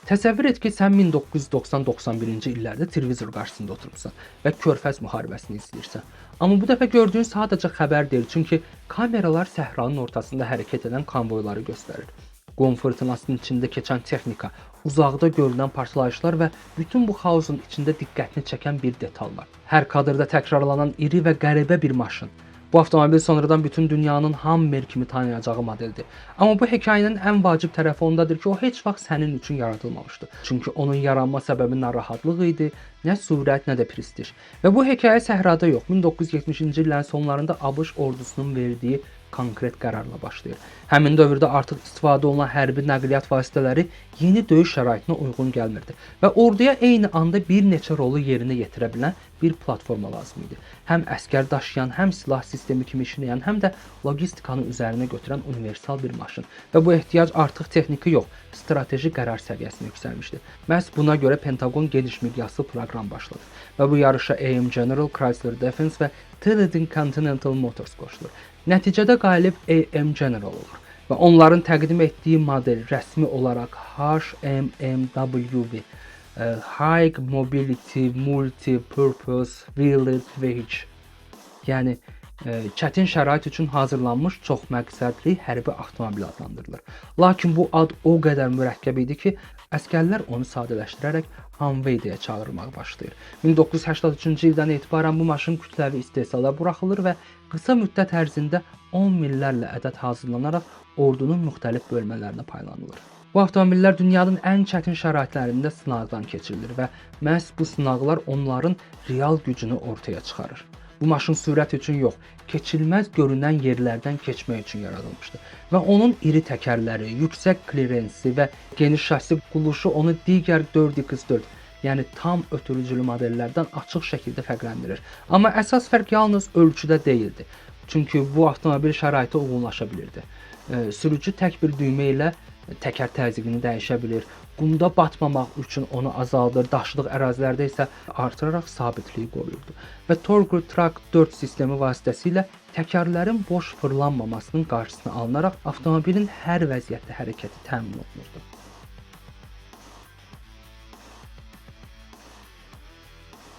Təsəvvür et ki, sən 1990-91-ci illərdə televizor qarşısında oturmusan və Körfəz müharibəsini izləyirsən. Amma bu dəfə gördüyün sadəcə xəbər deyil, çünki kameralar səhranın ortasında hərəkət edən konvoyları göstərir. Qum fırtınasının içində keçən texnika, uzaqda görünən partlayışlar və bütün bu xaosun içində diqqətini çəkən bir detal var. Hər kadrda təkrarlanan iri və qəribə bir maşın. Bu avtomobil sonradan bütün dünyanın Hummer kimi tanıyacağı modeldir. Amma bu hekayənin ən vacib tərəfi ondadır ki, o heç vaxt sənin üçün yaradılmamışdı. Çünki onun yaranma səbəbi nə rahatlıq idi, nə sürət, nə də prestij. Və bu hekayə səhrada yox, 1970-ci illərin sonlarında ABŞ ordusunun verdiyi konkret qərarla başlayır. Həmin dövrdə artıq istifadə olunan hərbi nəqliyyat vasitələri yeni döyüş şəraitinə uyğun gəlmirdi və orduya eyni anda bir neçə rolu yerinə yetirə bilən bir platforma lazım idi. Həm əsgər daşıyan, həm silah sistemi kimi işləyən, həm də logistikanı üzərinə götürən universal bir maşın. Və bu ehtiyac artıq texniki yox, strateji qərar səviyyəsinə yüksəlmişdi. Məhz buna görə Pentaqon geniş miqyaslı proqram başladı və bu yarışa AM General, Chrysler Defense və Trident Continental Motors qoşulur. Nəticədə qalib AM General olur və onların təqdim etdiyi model rəsmi olaraq HMMWV, High Mobility Multi-Purpose Wheeled Vehicle, yəni çətin şərait üçün hazırlanmış çoxməqsədli hərbi avtomobil adlandırılır. Lakin bu ad o qədər mürəkkəb idi ki, əsgərlər onu sadələşdirərək Humvee deyə çağırmağa başlayır. 1983-cü ildən etibarən bu maşın kütləvi istehsala buraxılır və qısa müddət ərzində 10 minlərlə ədəd hazırlanaraq ordunun müxtəlif bölmələrinə paylanılır. Bu avtomobillər dünyanın ən çətin şəraitlərində sınaqdan keçirilir və məhz bu sınaqlar onların real gücünü ortaya çıxarır. Bu maşın sürət üçün yox, keçilməz görünən yerlərdən keçmək üçün yaradılmışdı və onun iri təkərləri, yüksək klirensi və geniş şassi quluşu onu digər 4x4, yəni tam ötürücülü modellərdən açıq şəkildə fərqləndirir. Amma əsas fərq yalnız ölçüdə deyildi, çünki bu avtomobil şəraitə uyğunlaşa bilirdi. Sürücü tək bir düymə ilə təkər təzyiqini dəyişə bilir, qumda batmamaq üçün onu azaldır, daşlıq ərazilərdə isə artıraraq sabitliyi qoruyurdu. Və Torque Track 4 sistemi vasitəsilə təkərlərin boş fırlanmamasının qarşısını alınaraq avtomobilin hər vəziyyətdə hərəkəti təmin olunurdu.